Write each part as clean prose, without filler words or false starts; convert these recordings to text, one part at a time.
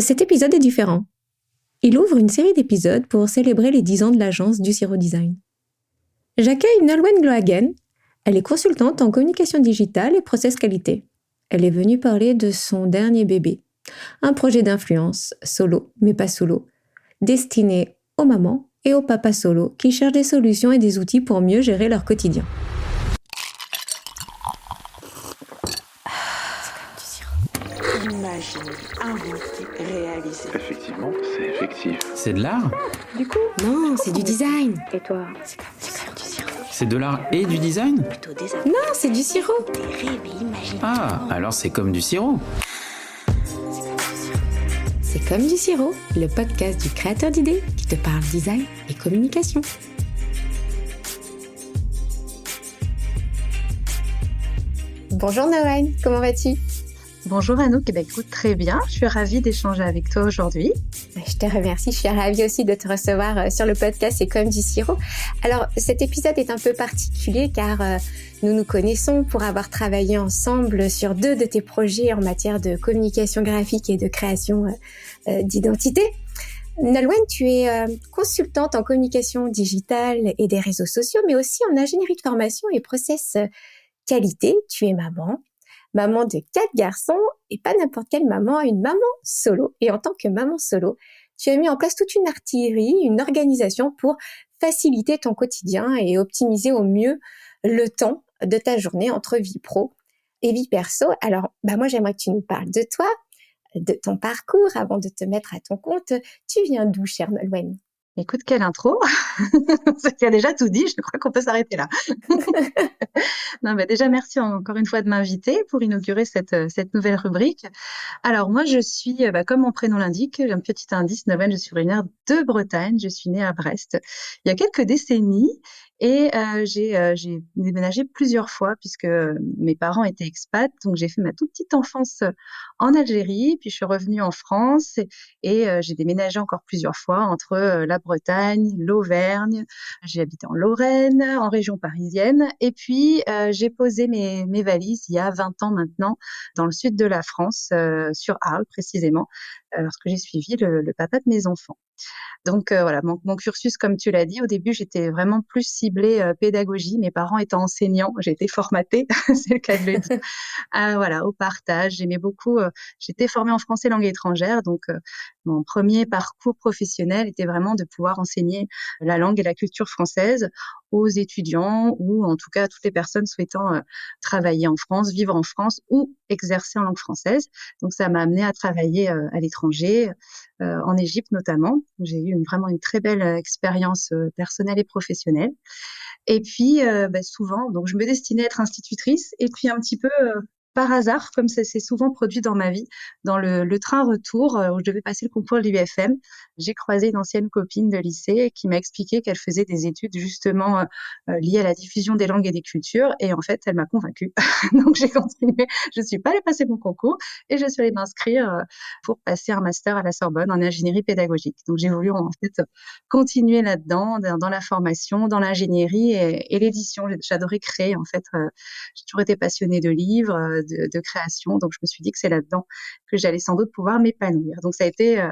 Cet épisode est différent. Il ouvre une série d'épisodes pour célébrer les 10 ans de l'agence du Siro Design. J'accueille Nolwenn Glohagen. Elle est consultante en communication digitale et process qualité. Elle est venue parler de son dernier bébé, un projet d'influence, solo, mais pas solo, destiné aux mamans et aux papas solo qui cherchent des solutions et des outils pour mieux gérer leur quotidien. Imaginer, inventer, réaliser. Effectivement, c'est effectif. C'est de l'art ? Du coup, Non, c'est du design. et toi, c'est comme du sirop. C'est de l'art et du design ? Plutôt des Non, c'est du sirop. des rêves et imaginer. Ah, alors c'est comme du sirop. C'est comme du sirop, le podcast du créateur d'idées qui te parle design et communication. Bonjour Nolwenn, comment vas-tu ? Bonjour Anouk, écoute, très bien, je suis ravie d'échanger avec toi aujourd'hui. Je te remercie, je suis ravie aussi de te recevoir sur le podcast C'est comme du sirop. Alors cet épisode est un peu particulier car nous nous connaissons pour avoir travaillé ensemble sur 2 de tes projets en matière de communication graphique et de création d'identité. Nolwenn, tu es consultante en communication digitale et des réseaux sociaux, mais aussi en ingénierie de formation et process qualité. Tu es maman de 4 garçons et pas n'importe quelle maman, une maman solo. Et en tant que maman solo, tu as mis en place toute une artillerie, une organisation pour faciliter ton quotidien et optimiser au mieux le temps de ta journée entre vie pro et vie perso. Alors, moi, j'aimerais que tu nous parles de toi, de ton parcours avant de te mettre à ton compte. Tu viens d'où, chère Nolwenn ? Écoute, quelle intro. Tu as déjà tout dit, je crois qu'on peut s'arrêter là. Non, déjà, merci encore une fois de m'inviter pour inaugurer cette nouvelle rubrique. Alors, moi, je suis, comme mon prénom l'indique, un petit indice, Nolwenn, je suis originaire de Bretagne, je suis née à Brest il y a quelques décennies et j'ai déménagé plusieurs fois puisque mes parents étaient expats, donc j'ai fait ma toute petite enfance en Algérie, puis je suis revenue en France et j'ai déménagé encore plusieurs fois entre la Bretagne, l'Auvergne, j'ai habité en Lorraine, en région parisienne et puis j'ai posé mes valises il y a 20 ans maintenant dans le sud de la France, sur Arles précisément, lorsque j'ai suivi le papa de mes enfants. Donc voilà, mon cursus, comme tu l'as dit, au début, j'étais vraiment plus ciblée pédagogie. Mes parents étant enseignants, j'ai été formatée, c'est le cas de le dire, voilà, au partage. J'aimais beaucoup, j'étais formée en français langue étrangère, donc mon premier parcours professionnel était vraiment de pouvoir enseigner la langue et la culture française aux étudiants ou en tout cas à toutes les personnes souhaitant travailler en France, vivre en France ou exercer en langue française. Donc ça m'a amenée à travailler à l'étranger, en Égypte notamment. J'ai eu vraiment une très belle expérience personnelle et professionnelle. Et puis souvent, donc je me destinais à être institutrice et puis un petit peu par hasard, comme ça s'est souvent produit dans ma vie, dans le train retour où je devais passer le concours de l'UFM, j'ai croisé une ancienne copine de lycée qui m'a expliqué qu'elle faisait des études justement liées à la diffusion des langues et des cultures et en fait, elle m'a convaincue. Donc j'ai continué, je suis pas allée passer mon concours et je suis allée m'inscrire pour passer un master à la Sorbonne en ingénierie pédagogique. Donc j'ai voulu en fait continuer là-dedans, dans la formation, dans l'ingénierie et l'édition. J'adorais créer en fait. J'ai toujours été passionnée de livres, de création, donc je me suis dit que c'est là-dedans que j'allais sans doute pouvoir m'épanouir. Donc ça a été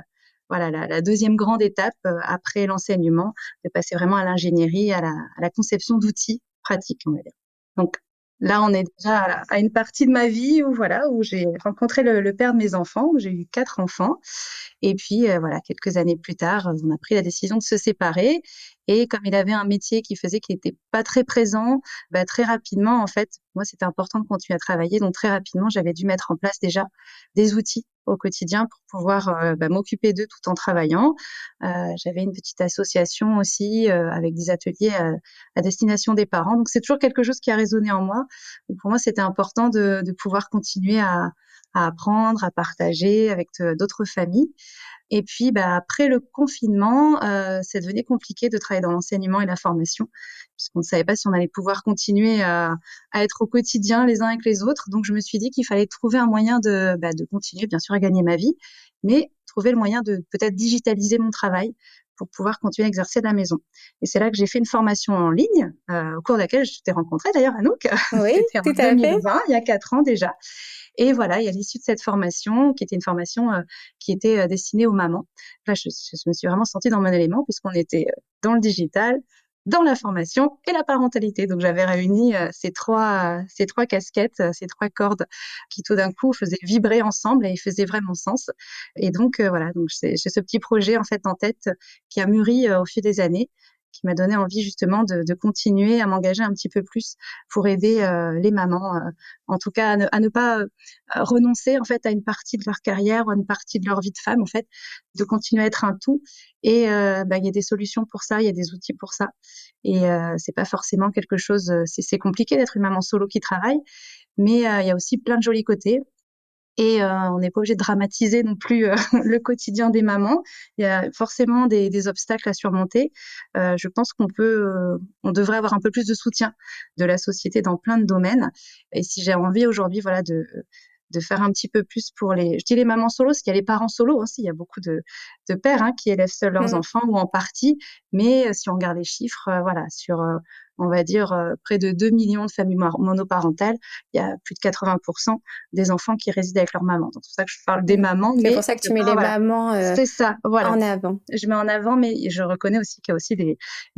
voilà la deuxième grande étape après l'enseignement, de passer vraiment à l'ingénierie, à la conception d'outils pratiques, on va dire. Donc là, on est déjà à une partie de ma vie où j'ai rencontré le père de mes enfants, où j'ai eu 4 enfants. Et puis, voilà, quelques années plus tard, on a pris la décision de se séparer. Et comme il avait un métier qui faisait qu'il n'était pas très présent, très rapidement, en fait, moi, c'était important de continuer à travailler. Donc, très rapidement, j'avais dû mettre en place déjà des outils au quotidien pour pouvoir m'occuper d'eux tout en travaillant. J'avais une petite association aussi avec des ateliers à destination des parents. Donc, c'est toujours quelque chose qui a résonné en moi. Donc, pour moi, c'était important de pouvoir continuer à apprendre, à partager avec d'autres familles. Et puis, après le confinement, ça devenait compliqué de travailler dans l'enseignement et la formation, puisqu'on ne savait pas si on allait pouvoir continuer à être au quotidien les uns avec les autres. Donc, je me suis dit qu'il fallait trouver un moyen de continuer, bien sûr, à gagner ma vie, mais trouver le moyen de peut-être digitaliser mon travail pour pouvoir continuer à exercer de la maison. Et c'est là que j'ai fait une formation en ligne, au cours de laquelle je t'ai rencontrée d'ailleurs, Anouk. Oui, C'était en tout à fait. 2020, il y a 4 ans déjà. Et voilà, et à l'issue de cette formation, qui était une formation qui était destinée aux mamans, là, je me suis vraiment sentie dans mon élément puisqu'on était dans le digital, dans la formation et la parentalité. Donc, j'avais réuni ces trois casquettes, ces trois cordes qui tout d'un coup faisaient vibrer ensemble et faisaient vraiment sens. Et donc, voilà, donc j'ai ce petit projet en fait en tête qui a mûri au fil des années, qui m'a donné envie justement de continuer à m'engager un petit peu plus pour aider les mamans, en tout cas à ne pas renoncer en fait à une partie de leur carrière ou à une partie de leur vie de femme en fait, de continuer à être un tout. Et il y a des solutions pour ça, il y a des outils pour ça. Et c'est pas forcément quelque chose. C'est compliqué d'être une maman solo qui travaille, mais il y a aussi plein de jolis côtés. Et on n'est pas obligé de dramatiser non plus le quotidien des mamans. Il y a forcément des obstacles à surmonter. Je pense on devrait avoir un peu plus de soutien de la société dans plein de domaines. Et si j'ai envie aujourd'hui, voilà, de faire un petit peu plus pour je dis les mamans solos, parce qu'il y a les parents solos aussi. Il y a beaucoup de pères qui élèvent seuls leurs Mmh. enfants ou en partie. Mais si on regarde les chiffres, voilà, sur on va dire près de 2 millions de familles monoparentales, il y a plus de 80% des enfants qui résident avec leur maman. Donc, c'est pour ça que je parle des Mmh. mamans, C'est pour mais ça que c'est tu mets pas, les voilà. mamans C'est ça, voilà. en avant. Je mets en avant, mais je reconnais aussi qu'il y a aussi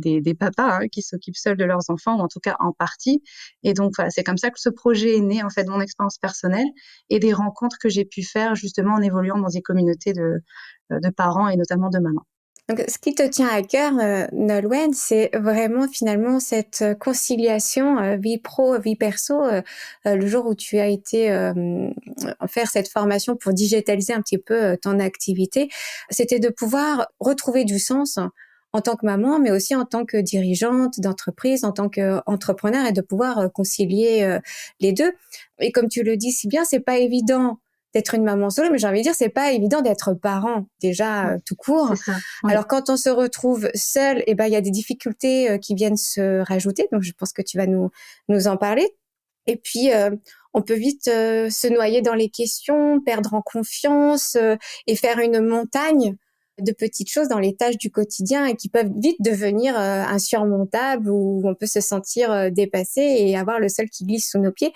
des papas qui s'occupent seuls de leurs enfants, ou en tout cas en partie. Et donc, voilà, c'est comme ça que ce projet est né, en fait, de mon expérience personnelle et des rencontres que j'ai pu faire justement en évoluant dans des communautés de parents et notamment de mamans. Donc, ce qui te tient à cœur, Nolwenn, c'est vraiment finalement cette conciliation vie pro, vie perso. Le jour où tu as été faire cette formation pour digitaliser un petit peu ton activité, c'était de pouvoir retrouver du sens en tant que maman, mais aussi en tant que dirigeante d'entreprise, en tant qu'entrepreneur, et de pouvoir concilier les deux. Et comme tu le dis si bien, c'est pas évident d'être une maman solo, mais j'ai envie de dire, c'est pas évident d'être parent déjà tout court. C'est ça, oui. Alors quand on se retrouve seul, il y a des difficultés qui viennent se rajouter. Donc je pense que tu vas nous en parler. Et puis on peut vite se noyer dans les questions, perdre en confiance et faire une montagne de petites choses dans les tâches du quotidien et qui peuvent vite devenir insurmontables, où on peut se sentir dépassé et avoir le sol qui glisse sous nos pieds.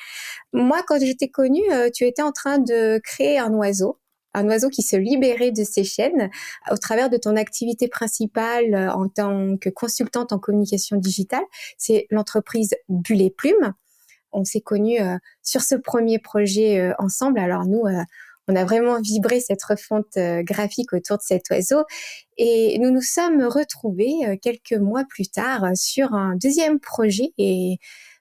Moi, quand je t'ai connue, tu étais en train de créer un oiseau qui se libérait de ses chaînes au travers de ton activité principale en tant que consultante en communication digitale. C'est l'entreprise Bulle et Plume. On s'est connus sur ce premier projet ensemble. Alors nous, on a vraiment vibré cette refonte graphique autour de cet oiseau. Et nous nous sommes retrouvés quelques mois plus tard sur un deuxième projet. Et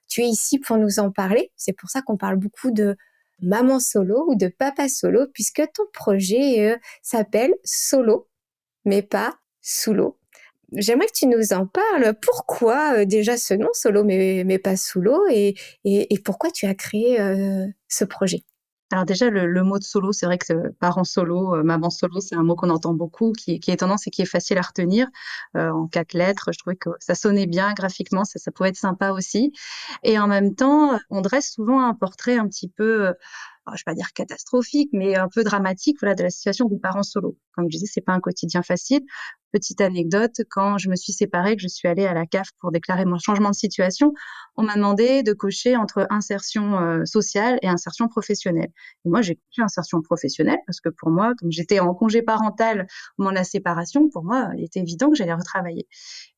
tu es ici pour nous en parler. C'est pour ça qu'on parle beaucoup de maman solo ou de papa solo, puisque ton projet s'appelle Solo, mais pas sous l'eau. J'aimerais que tu nous en parles. Pourquoi déjà ce nom, Solo, mais pas sous l'eau, et pourquoi tu as créé ce projet? Alors déjà, le mot de solo, c'est vrai que parent solo, maman solo, c'est un mot qu'on entend beaucoup, qui est tendance et qui est facile à retenir. En 4 lettres, je trouvais que ça sonnait bien graphiquement, ça pouvait être sympa aussi. Et en même temps, on dresse souvent un portrait un petit peu, je vais pas dire catastrophique, mais un peu dramatique, voilà, de la situation des parents solo. Comme je disais, c'est pas un quotidien facile. Petite anecdote, quand je me suis séparée, que je suis allée à la CAF pour déclarer mon changement de situation, on m'a demandé de cocher entre insertion sociale et insertion professionnelle. Et moi, j'ai coché insertion professionnelle parce que pour moi, comme j'étais en congé parental au moment de la séparation, pour moi, il était évident que j'allais retravailler.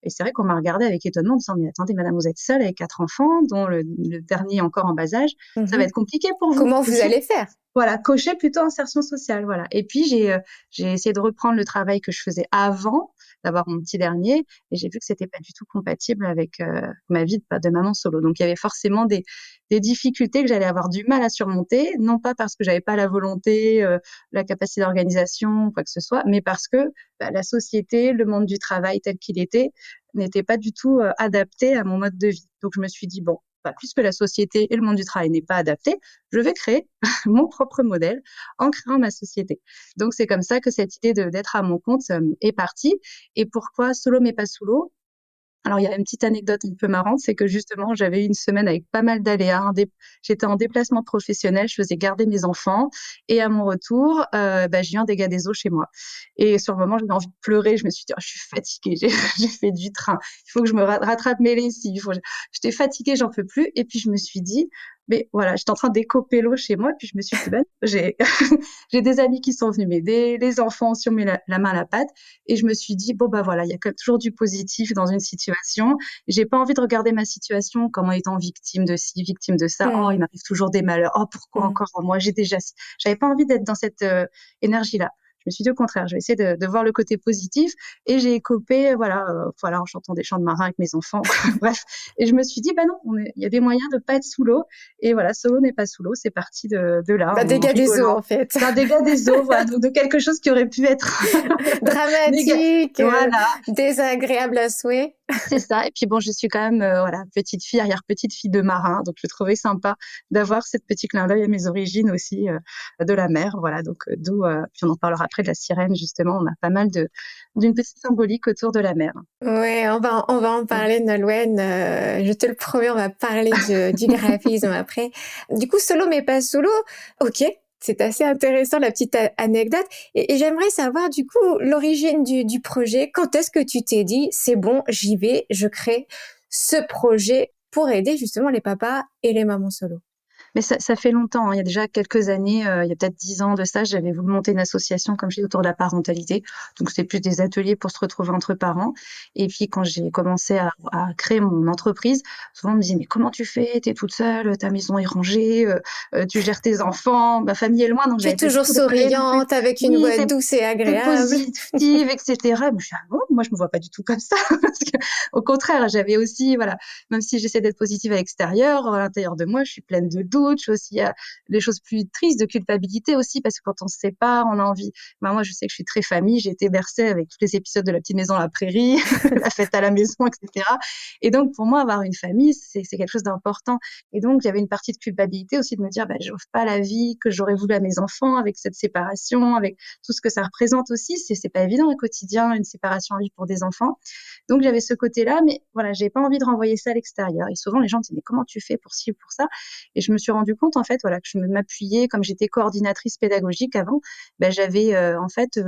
Et c'est vrai qu'on m'a regardé avec étonnement en me disant, mais attendez, madame, vous êtes seule avec 4 enfants, dont le dernier encore en bas âge, ça va être compliqué pour vous. Comment vous allez faire? Voilà, cocher plutôt insertion sociale, voilà. Et puis j'ai essayé de reprendre le travail que je faisais avant d'avoir mon petit dernier, et j'ai vu que c'était pas du tout compatible avec ma vie de maman solo. Donc il y avait forcément des difficultés que j'allais avoir du mal à surmonter, non pas parce que j'avais pas la volonté, la capacité d'organisation, quoi que ce soit, mais parce que la société, le monde du travail tel qu'il était, n'était pas du tout adapté à mon mode de vie. Donc je me suis dit bon, puisque la société et le monde du travail n'est pas adapté, je vais créer mon propre modèle en créant ma société. Donc, c'est comme ça que cette idée d'être à mon compte est partie. Et pourquoi solo mais pas sous l'eau? Alors, il y a une petite anecdote un peu marrante, c'est que justement, j'avais eu une semaine avec pas mal d'aléas. J'étais en déplacement professionnel, je faisais garder mes enfants et à mon retour, j'ai eu un dégât des eaux chez moi. Et sur le moment, j'avais envie de pleurer. Je me suis dit: «Oh, je suis fatiguée, j'ai j'ai fait du train. Il faut que je me rattrape mes lessives. J'étais fatiguée, j'en peux plus» et puis je me suis dit mais voilà, j'étais en train d'écoper l'eau chez moi, puis je me suis dit: «Ben, j'ai j'ai des amis qui sont venus m'aider, les enfants aussi ont mis la main à la pâte» et je me suis dit: «Bon, bah, voilà, il y a quand même toujours du positif dans une situation. J'ai pas envie de regarder ma situation comme en étant victime de ci, victime de ça. Oh, il Mmh. m'arrive toujours des malheurs. Oh, pourquoi Mmh. encore moi? J'ai déjà ci». J'avais pas envie d'être dans cette, énergie-là. Je me suis dit: «Au contraire, je vais essayer de voir le côté positif» et j'ai écopé, voilà, en chantant des chants de marins avec mes enfants, bref et je me suis dit: «Bah, non, il y a des moyens de pas être sous l'eau» et voilà, sous l'eau n'est pas sous l'eau, c'est parti de là Bah, en dégâts des eaux, rigolant. en fait. D'un dégât des eaux, voilà, donc de quelque chose qui aurait pu être néga Dramatique, voilà. désagréable à souhait. C'est ça et puis bon, je suis quand même, voilà, petite fille, arrière-petite-fille de marin, donc je trouvais sympa d'avoir cette petit clin d'œil à mes origines aussi, de la mer, voilà, donc d'où, puis on en parlera après de la sirène justement, on a pas mal d'une petite symbolique autour de la mer. Ouais, on va en Mmh. parler, Nolwenn. Je te le promets, on va parler du graphisme après. Du coup, solo mais pas solo. Ok, c'est assez intéressant la petite anecdote. Et j'aimerais savoir du coup l'origine du projet. Quand est-ce que tu t'es dit c'est bon, j'y vais, je crée ce projet pour aider justement les papas et les mamans solo. Mais ça fait longtemps, hein. Il y a déjà quelques années, il y a peut-être 10 ans de ça, j'avais voulu monter une association, comme je dis, autour de la parentalité. Donc c'est plus des ateliers pour se retrouver entre parents. Et puis quand j'ai commencé à créer mon entreprise, souvent on me disait: «Mais comment tu fais? Tu es toute seule, ta maison est rangée, tu gères tes enfants». Ma famille est loin, donc Tu es j'avais pas du toujours tout de réalité. souriante avec une Oui, voix douce et tu agréable. positive et cetera. Moi je suis: «Ah bon? Moi je me vois pas du tout comme ça». Parce qu'au contraire, j'avais aussi voilà, même si j'essaie d'être positive à l'extérieur, à l'intérieur de moi, je suis pleine de doutes. Je suis aussi, des choses plus tristes, de culpabilité aussi, parce que quand on se sépare, on a envie moi, je sais que je suis très famille, j'ai été bercée avec tous les épisodes de La Petite Maison à la Prairie, La Fête à la maison, et cetera et donc pour moi, avoir une famille, c'est quelque chose d'important et donc j'avais une partie de culpabilité aussi de me dire: «Bah, j'offre pas la vie que j'aurais voulu à mes enfants avec cette séparation, avec tout ce que ça représente aussi». C'est pas évident au quotidien, une séparation à vivre pour des enfants. Donc j'avais ce côté-là, mais voilà, j'avais pas envie de renvoyer ça à l'extérieur et souvent les gens me disaient: «Mais comment tu fais pour ci ou pour ça?» et je me suis rendu compte en fait, voilà, que je m'appuyais comme j'étais coordinatrice pédagogique avant, j'avais, en fait,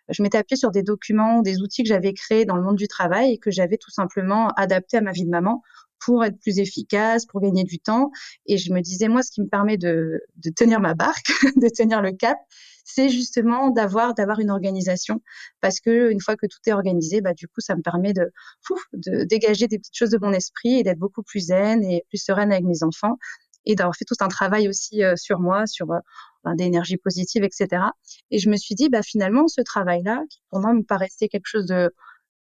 je m'étais appuyée sur des documents, des outils que j'avais créés dans le monde du travail et que j'avais tout simplement adaptés à ma vie de maman pour être plus efficace, pour gagner du temps et je me disais: «Moi, ce qui me permet de tenir ma barque, de tenir le cap, c'est justement d'avoir une organisation» parce qu'une fois que tout est organisé, du coup, ça me permet de dégager des petites choses de mon esprit et d'être beaucoup plus zen et plus sereine avec mes enfants et d'avoir fait tout un travail aussi, sur moi, sur, des énergies positives et cetera et je me suis dit: finalement, ce travail-là, qui pour moi me paraissait quelque chose de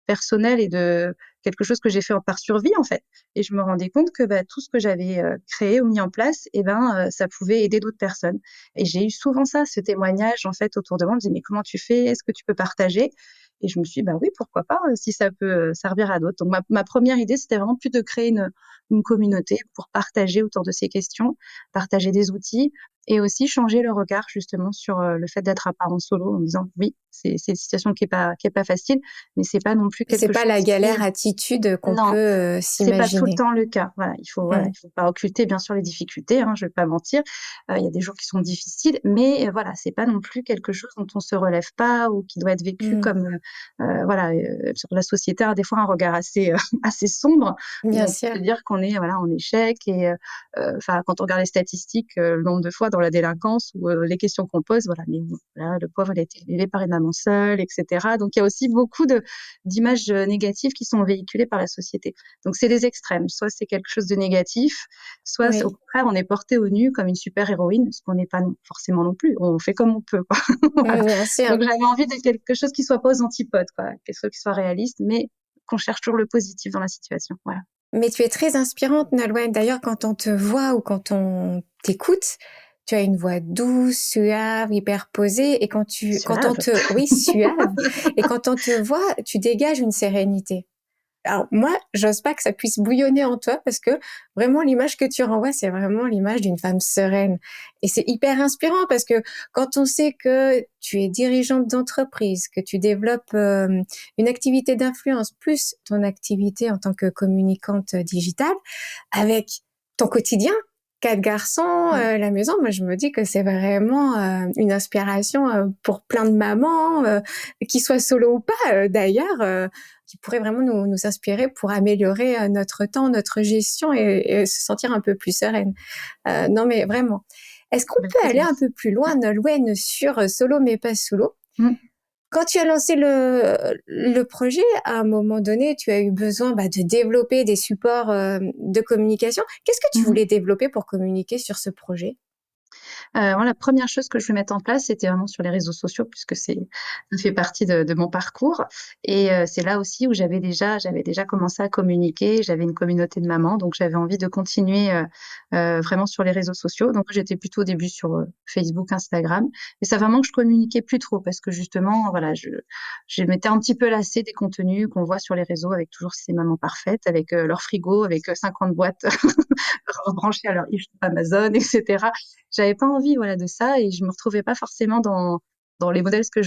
personnel et de quelque chose que j'ai fait par survie, en fait et je me rendais compte que, tout ce que j'avais, créé ou mis en place ça pouvait aider d'autres personnes et j'ai eu souvent ça, ce témoignage, en fait, autour de moi. On me disait: «Mais comment tu fais? Est-ce que tu peux partager?» et je me suis dit: «Bah oui, pourquoi pas, si ça peut, servir à d'autres». Donc ma 1re idée, c'était vraiment plus de créer une communauté pour partager autour de ces questions, partager des outils et aussi changer le regard justement sur, le fait d'être un parent solo en disant: «Oui, c'est une situation qui est pas facile, mais c'est pas non plus C'est quelque pas chose la qui» galère attitude qu'on non, peut c'est pas tout le s'imaginer. temps le cas. Voilà, Mmh. il faut pas occulter bien sûr les difficultés, hein, je vais pas mentir. Il y a des jours qui sont difficiles, mais voilà, c'est pas non plus quelque chose dont on se relève pas ou qui doit être vécu Mmh. comme, voilà, sur la société a des fois un regard assez, assez sombre où Bien on peut sûr. se dire qu'on est, voilà, en échec et enfin, quand on regarde les statistiques, le nombre de fois dans la délinquance ou les questions qu'on pose, voilà, mais bon, là, le pauvre, il a été élevé par une maman seule et cetera. Donc il y a aussi beaucoup d'images, négatives qui sont véhiculées par la société. Donc c'est les extrêmes, soit c'est quelque chose de négatif, soit c'est au Oui. contraire, on est porté au nu comme une super héroïne, ce qu'on n'est pas forcément non plus. On fait comme on peut, quoi. Voilà. Bien sûr. Donc j'avais envie de quelque chose qui soit pas aux antipodes, quoi, quelque chose qui soit réaliste, mais qu'on cherche toujours le positif dans la situation. Voilà. Mais tu es très inspirante, Nolwenn. D'ailleurs, quand on te voit ou quand on t'écoute, tu as une voix douce, suave, hyper posée. Et quand on Suave. te, oui, suave. Et quand on te voit, tu dégages une sérénité. Alors moi, j'ose pas que ça puisse bouillonner en toi parce que vraiment l'image que tu renvoies, c'est vraiment l'image d'une femme sereine. Et c'est hyper inspirant parce que quand on sait que tu es dirigeante d'entreprise, que tu développes une activité d'influence plus ton activité en tant que communicante digitale, avec ton quotidien, 4 garçons, la maison, moi je me dis que c'est vraiment une inspiration pour plein de mamans, qui soient solo ou pas d'ailleurs, qui pourraient vraiment nous inspirer pour améliorer notre temps, notre gestion et se sentir un peu plus sereine. Non mais vraiment. Est-ce qu'on peut aller un peu plus loin, Nolwenn, sur Solo mais pas solo? Mm. Quand tu as lancé le projet, à un moment donné, tu as eu besoin de développer des supports de communication. Qu'est-ce que tu voulais développer pour communiquer sur ce projet? Moi, la première chose que je voulais mettre en place, c'était vraiment sur les réseaux sociaux, puisque ça fait partie de mon parcours. Et c'est là aussi où j'avais déjà commencé à communiquer. J'avais une communauté de mamans, donc j'avais envie de continuer vraiment sur les réseaux sociaux. Donc j'étais plutôt au début sur Facebook, Instagram. Et ça vraiment que je communiquais plus trop, parce que justement, voilà, je m'étais un petit peu lassée des contenus qu'on voit sur les réseaux avec toujours ces mamans parfaites, avec leur frigo, avec 50 boîtes branchées à leur e-shop Amazon, etc. J'avais pas envie, voilà, de ça, et je me retrouvais pas forcément dans les modèles que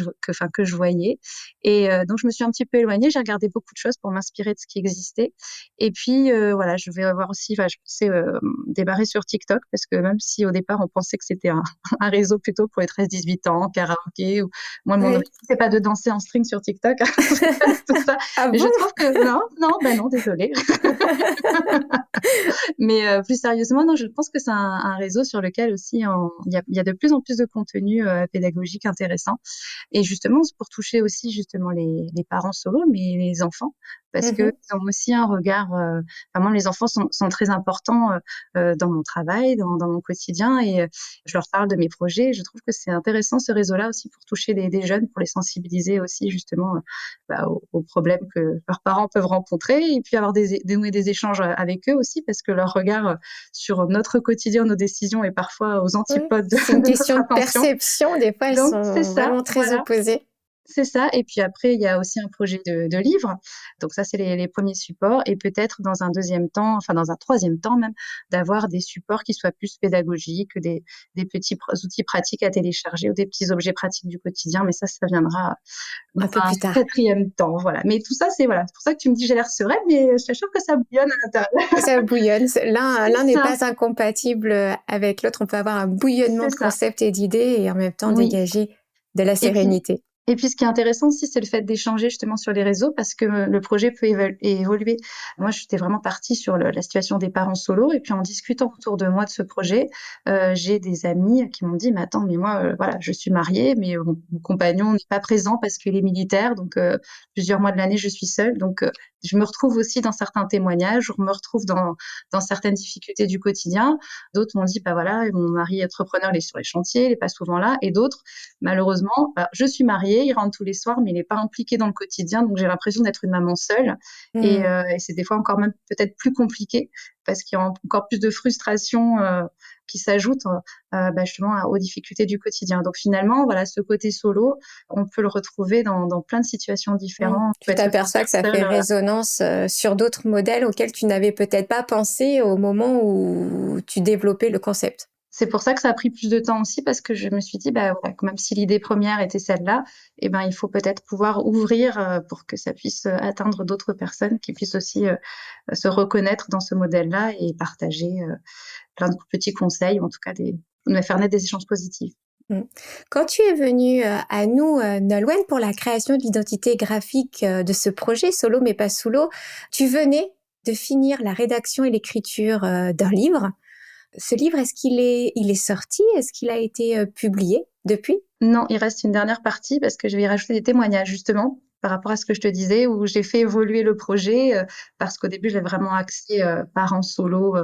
je voyais. Et donc je me suis un petit peu éloignée. J'ai regardé beaucoup de choses pour m'inspirer de ce qui existait. Et puis voilà, je vais avoir aussi, je pensais démarrer sur TikTok, parce que même si au départ on pensait que c'était un réseau plutôt pour les 13-18 ans, karaoké, ou moi mon Oui. objectif c'est pas de danser en string sur TikTok, tout ça. Ah Mais bon? je trouve que non, désolée. Mais plus sérieusement, non, je pense que c'est un réseau sur lequel aussi il y a de plus en plus de contenu pédagogique intéressant. Et justement, c'est pour toucher aussi justement les parents solo, mais les enfants, parce que ils ont aussi un regard. Vraiment, les enfants sont très importants dans mon travail, dans mon quotidien, et je leur parle de mes projets. Je trouve que c'est intéressant ce réseau-là aussi pour toucher des jeunes, pour les sensibiliser aussi justement aux problèmes que leurs parents peuvent rencontrer, et puis avoir dénouer des échanges avec eux aussi, parce que leur regard sur notre quotidien, nos décisions est parfois aux Oui, antipodes c'est une de notre question de attention. perception. Des fois, elles Donc c'est sont ça, vraiment très voilà. opposées. C'est ça. Et puis après, il y a aussi un projet de livre. Donc ça, c'est les premiers supports. Et peut-être dans un deuxième temps, enfin dans un troisième temps même, d'avoir des supports qui soient plus pédagogiques, des petits outils pratiques à télécharger ou des petits objets pratiques du quotidien. Mais ça viendra Un dans peu un plus tard. quatrième temps. Voilà. Mais tout ça, c'est pour ça que tu me dis j'ai l'air sereine, mais je t'assure que ça bouillonne à l'intérieur. Ça bouillonne. L'un C'est n'est ça. pas incompatible avec l'autre. On peut avoir un bouillonnement C'est de ça. concepts et d'idées et en même temps Oui. dégager de la Et puis, sérénité. Et puis, ce qui est intéressant aussi, c'est le fait d'échanger justement sur les réseaux, parce que le projet peut évoluer. Moi, j'étais vraiment partie sur la situation des parents solos, et puis en discutant autour de moi de ce projet, j'ai des amis qui m'ont dit, mais attends, mais moi, voilà, je suis mariée, mais mon compagnon n'est pas présent parce qu'il est militaire, donc plusieurs mois de l'année, je suis seule. Donc, je me retrouve aussi dans certains témoignages, je me retrouve dans certaines difficultés du quotidien. D'autres m'ont dit, bah voilà, mon mari est entrepreneur, il est sur les chantiers, il est pas souvent là, et d'autres, malheureusement, je suis mariée, il rentre tous les soirs, mais il n'est pas impliqué dans le quotidien, donc j'ai l'impression d'être une maman seule. Et c'est des fois encore même peut-être plus compliqué, parce qu'il y a encore plus de frustration qui s'ajoute justement aux difficultés du quotidien. Donc finalement, voilà, ce côté solo, on peut le retrouver dans plein de situations différentes. Tu t'aperçois que ça fait résonance sur d'autres modèles auxquels tu n'avais peut-être pas pensé au moment où tu développais le concept. C'est pour ça que ça a pris plus de temps aussi, parce que je me suis dit, voilà, même si l'idée première était celle-là, il faut peut-être pouvoir ouvrir pour que ça puisse atteindre d'autres personnes qui puissent aussi se reconnaître dans ce modèle-là et partager plein de petits conseils, ou en tout cas faire naître des échanges positifs. Quand tu es venue à nous, Nolwenn, pour la création de l'identité graphique de ce projet Solo mais pas solo, tu venais de finir la rédaction et l'écriture d'un livre. Ce livre, est-ce qu'il est sorti? Est-ce qu'il a été publié depuis? Non, il reste une dernière partie, parce que je vais y rajouter des témoignages justement par rapport à ce que je te disais, où j'ai fait évoluer le projet, parce qu'au début, je l'ai vraiment axé parents solo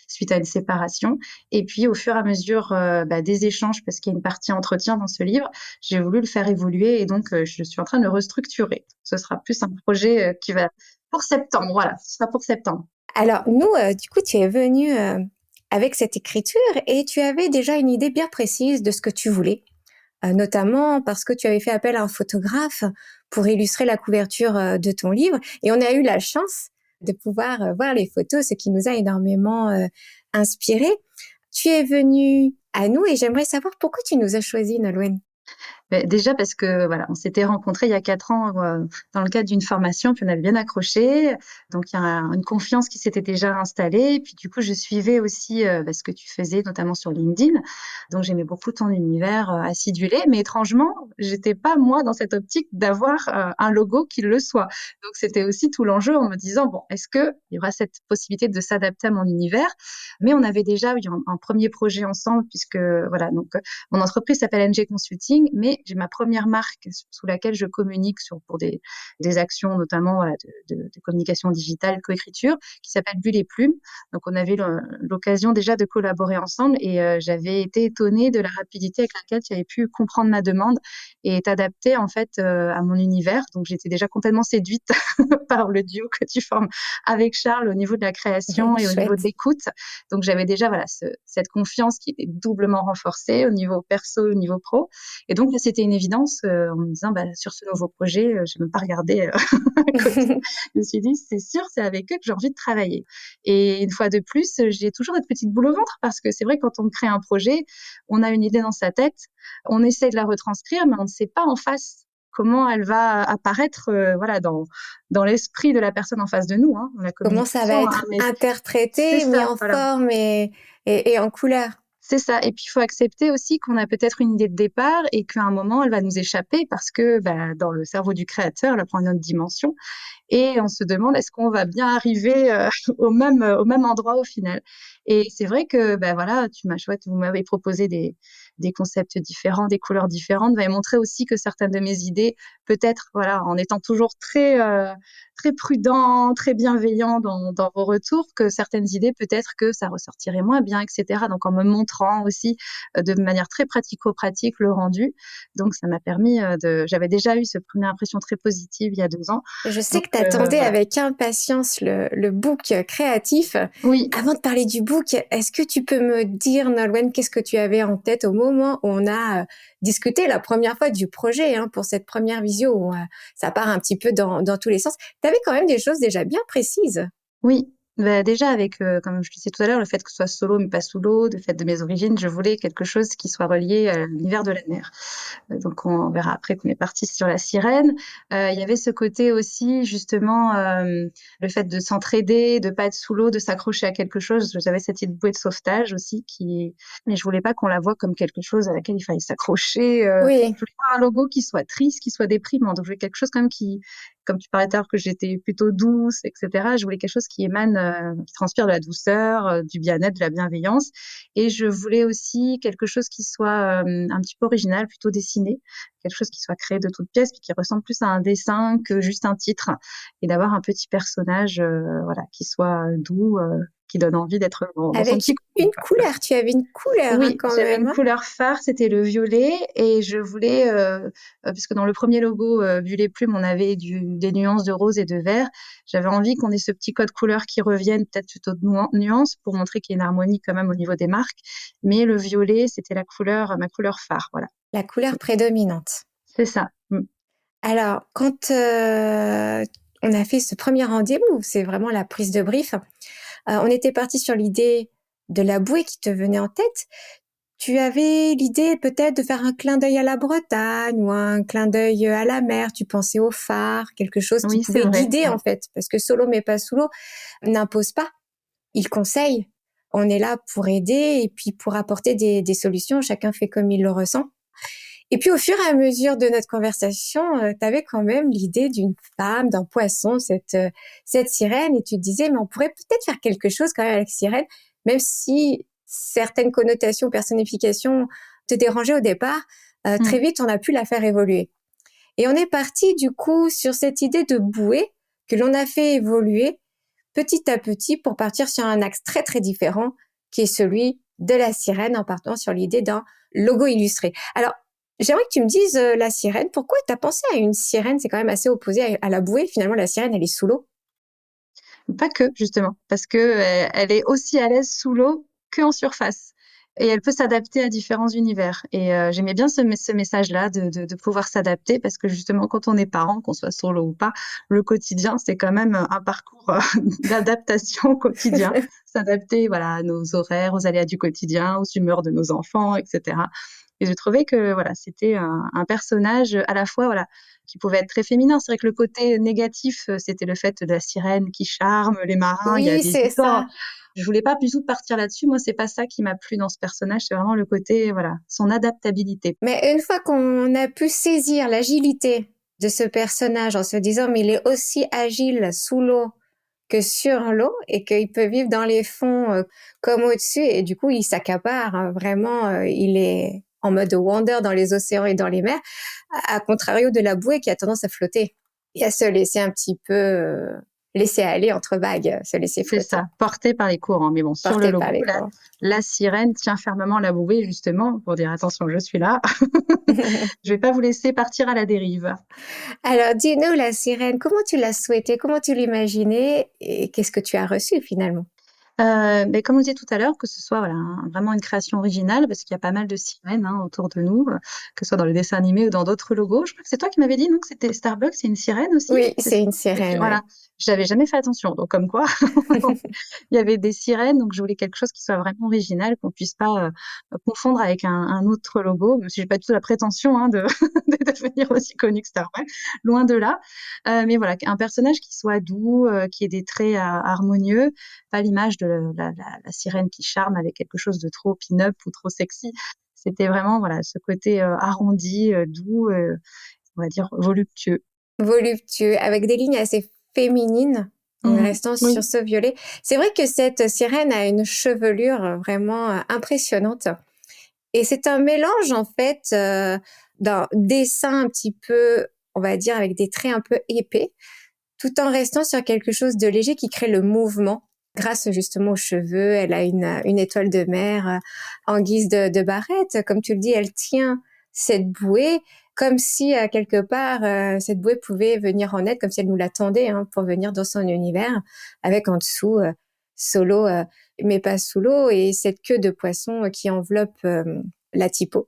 suite à une séparation. Et puis, au fur et à mesure des échanges, parce qu'il y a une partie entretien dans ce livre, j'ai voulu le faire évoluer, et donc je suis en train de le restructurer. Ce sera plus un projet qui va pour septembre. Voilà, ce sera pour septembre. Alors, nous, du coup, tu es venue avec cette écriture et tu avais déjà une idée bien précise de ce que tu voulais. notamment parce que tu avais fait appel à un photographe pour illustrer la couverture de ton livre. Et on a eu la chance de pouvoir voir les photos, ce qui nous a énormément inspirés. Tu es venue à nous et j'aimerais savoir pourquoi tu nous as choisi, Nolwenn. Déjà parce que voilà, on s'était rencontrés il y a 4 ans dans le cadre d'une formation, puis on avait bien accroché. Donc il y a une confiance qui s'était déjà installée. Et puis du coup, je suivais aussi ce que tu faisais, notamment sur LinkedIn. Donc j'aimais beaucoup ton univers acidulé, mais étrangement, j'étais pas moi dans cette optique d'avoir un logo qui le soit. Donc c'était aussi tout l'enjeu en me disant bon, est-ce que il y aura cette possibilité de s'adapter à mon univers? Mais on avait déjà eu un premier projet ensemble puisque voilà, donc mon entreprise s'appelle NG Consulting, mais j'ai ma première marque sous laquelle je communique pour des actions, notamment voilà, de communication digitale, coécriture, qui s'appelle Bulle et Plume. Donc, on avait l'occasion déjà de collaborer ensemble et j'avais été étonnée de la rapidité avec laquelle tu avais pu comprendre ma demande et t'adapter en fait à mon univers. Donc, j'étais déjà complètement séduite par le duo que tu formes avec Charles au niveau de la création et au niveau de l'écoute. Donc, j'avais déjà voilà, cette confiance qui était doublement renforcée au niveau perso, au niveau pro. Et donc, c'était une évidence en me disant, sur ce nouveau projet, je n'ai même pas regardé à côté. Je me suis dit, c'est sûr, c'est avec eux que j'ai envie de travailler. Et une fois de plus, j'ai toujours cette petite boule au ventre parce que c'est vrai, quand on crée un projet, on a une idée dans sa tête, on essaie de la retranscrire, mais on ne sait pas en face comment elle va apparaître voilà, dans l'esprit de la personne en face de nous. Hein. Comment ça va être interprété, mis en forme et en couleur. C'est ça. Et puis, il faut accepter aussi qu'on a peut-être une idée de départ et qu'à un moment, elle va nous échapper parce que dans le cerveau du créateur, elle prend une autre dimension. Et on se demande, est-ce qu'on va bien arriver au même endroit au final? Et c'est vrai que, voilà, vous m'avez proposé des concepts différents, des couleurs différentes. Vous m'avez montré aussi que certaines de mes idées, peut-être, voilà, en étant toujours très prudent, très bienveillant dans vos retours, que certaines idées, peut-être que ça ressortirait moins bien, etc. Donc, en me montrant aussi de manière très pratico-pratique le rendu. Donc, ça m'a permis j'avais déjà eu cette première impression très positive il y a 2 ans. Je sais que tu attendais avec impatience le book créatif. Oui. Avant de parler du book, est-ce que tu peux me dire, Nolwenn, qu'est-ce que tu avais en tête au moment où on a discuté la première fois du projet pour cette première visio où ça part un petit peu dans tous les sens. Tu avais quand même des choses déjà bien précises. Oui. Déjà avec, comme je disais tout à l'heure, le fait que ce soit solo mais pas sous l'eau, le fait de mes origines, je voulais quelque chose qui soit relié à l'univers de la mer. Donc on verra après qu'on est parti sur la sirène. Il y avait ce côté aussi justement le fait de s'entraider, de pas être sous l'eau, de s'accrocher à quelque chose. J'avais cette idée de bouée de sauvetage aussi mais je voulais pas qu'on la voie comme quelque chose à laquelle il fallait s'accrocher. Oui. Je voulais pas un logo qui soit triste, qui soit déprimant. Donc je voulais quelque chose quand même comme tu parlais tout à l'heure que j'étais plutôt douce, etc. Je voulais quelque chose qui émane, qui transpire de la douceur, du bien-être, de la bienveillance. Et je voulais aussi quelque chose qui soit un petit peu original, plutôt dessiné, quelque chose qui soit créé de toutes pièces, puis qui ressemble plus à un dessin que juste un titre, et d'avoir un petit personnage, voilà, qui soit doux, qui donne envie d'être dans son petit une couleur. Tu avais une couleur oui, quand j'avais même. une couleur phare, c'était le violet, et je voulais, puisque dans le premier logo Bulle et Plume, on avait des nuances de rose et de vert, j'avais envie qu'on ait ce petit code couleur qui revienne, peut-être plutôt de nuances, pour montrer qu'il y a une harmonie quand même au niveau des marques. Mais le violet, c'était ma couleur phare, voilà. La couleur prédominante. C'est ça. Alors, quand on a fait ce premier rendez-vous, c'est vraiment la prise de brief, on était parti sur l'idée de la bouée qui te venait en tête. Tu avais l'idée peut-être de faire un clin d'œil à la Bretagne ou un clin d'œil à la mer. Tu pensais au phare, quelque chose qui pouvait guider en fait. Parce que solo mais pas sous l'eau n'impose pas. Il conseille. On est là pour aider et puis pour apporter des solutions. Chacun fait comme il le ressent. Et puis au fur et à mesure de notre conversation, tu avais quand même l'idée d'une femme, d'un poisson, cette sirène, et tu te disais, mais on pourrait peut-être faire quelque chose quand même avec sirène, même si certaines connotations, personnifications te dérangeaient au départ, très vite on a pu la faire évoluer. Et on est parti du coup sur cette idée de bouée que l'on a fait évoluer petit à petit pour partir sur un axe très très différent, qui est celui de la sirène, en partant sur l'idée d'un logo illustré. Alors, j'aimerais que tu me dises, la sirène, pourquoi tu as pensé à une sirène? C'est quand même assez opposé à la bouée. Finalement, la sirène, elle est sous l'eau. Pas que, justement, parce que elle est aussi à l'aise sous l'eau qu'en surface. et elle peut s'adapter à différents univers. Et j'aimais bien ce message-là de pouvoir s'adapter parce que justement, quand on est parent, qu'on soit solo ou pas, le quotidien, c'est quand même un parcours d'adaptation au quotidien. S'adapter, voilà, à nos horaires, aux aléas du quotidien, aux humeurs de nos enfants, etc. Et je trouvais que voilà, c'était un personnage à la fois voilà, qui pouvait être très féminin. C'est vrai que le côté négatif, c'était le fait de la sirène qui charme les marins. Il y a Oui, des c'est histoires. ça. Je voulais pas du tout partir là-dessus. Moi, c'est pas ça qui m'a plu dans ce personnage. C'est vraiment le côté, voilà, son adaptabilité. Mais une fois qu'on a pu saisir l'agilité de ce personnage en se disant, mais il est aussi agile sous l'eau que sur l'eau et qu'il peut vivre dans les fonds comme au-dessus et du coup, il s'accapare vraiment, il est en mode wonder dans les océans et dans les mers, à contrario de la bouée qui a tendance à flotter et à se laisser un petit peu laisser aller entre vagues, se laisser C'est flotter, ça, porté par les courants. Mais bon, sur le porté par logo, les courants. la sirène tient fermement la bouée, justement, pour dire attention, je suis là. Je vais pas vous laisser partir à la dérive. Alors, dis-nous, la sirène, comment tu l'as souhaitée, comment tu l'imaginais et qu'est-ce que tu as reçu finalement? Mais comme on disait tout à l'heure, que ce soit voilà, vraiment une création originale, parce qu'il y a pas mal de sirènes hein, autour de nous, que ce soit dans le dessin animé ou dans d'autres logos. Je crois que c'est toi qui m'avais dit, non, que c'était Starbucks, c'est une sirène aussi. Oui, c'est une sirène, Voilà, oui. j'avais jamais fait attention. Donc comme quoi, il y avait des sirènes, donc je voulais quelque chose qui soit vraiment original, qu'on puisse pas confondre avec un autre logo, même si j'ai pas du tout la prétention hein, de, de devenir aussi connu que Starbucks, loin de là. Mais voilà, un personnage qui soit doux, qui ait des traits harmonieux, pas l'image de la sirène qui charme avec quelque chose de trop pin-up ou trop sexy. C'était vraiment voilà ce côté arrondi, doux, on va dire voluptueux. Voluptueux, avec des lignes assez féminines, en Mmh. restant sur Oui. ce violet. C'est vrai que cette sirène a une chevelure vraiment impressionnante. Et c'est un mélange, en fait, d'un dessin un petit peu, on va dire, avec des traits un peu épais, tout en restant sur quelque chose de léger qui crée le mouvement. Grâce justement aux cheveux, elle a une étoile de mer en guise de barrette. Comme tu le dis, elle tient cette bouée comme si, quelque part, cette bouée pouvait venir en aide, comme si elle nous l'attendait hein, pour venir dans son univers, avec en dessous Solo, mais pas sous l'eau, et cette queue de poisson qui enveloppe la typo.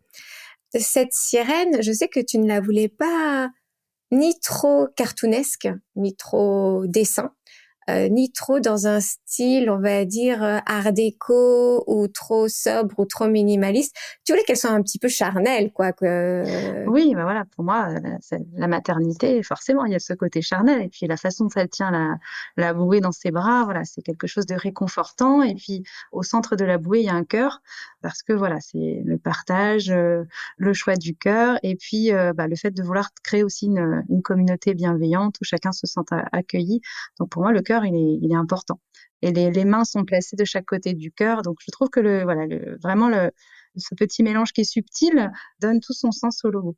Cette sirène, je sais que tu ne la voulais pas ni trop cartoonesque, ni trop dessin, ni trop dans un style, on va dire, art déco ou trop sobre ou trop minimaliste. Tu voulais qu'elle soit un petit peu charnelle, quoi. Oui, bah, voilà, pour moi, c'est la maternité, forcément, il y a ce côté charnel et puis la façon dont elle tient la bouée dans ses bras, voilà, c'est quelque chose de réconfortant et puis au centre de la bouée, il y a un cœur parce que voilà, c'est le partage, le choix du cœur et puis, bah, le fait de vouloir créer aussi une communauté bienveillante où chacun se sente accueilli. Donc pour moi, le cœur, il est important et les mains sont placées de chaque côté du cœur, donc je trouve que voilà, vraiment ce petit mélange qui est subtil donne tout son sens au logo.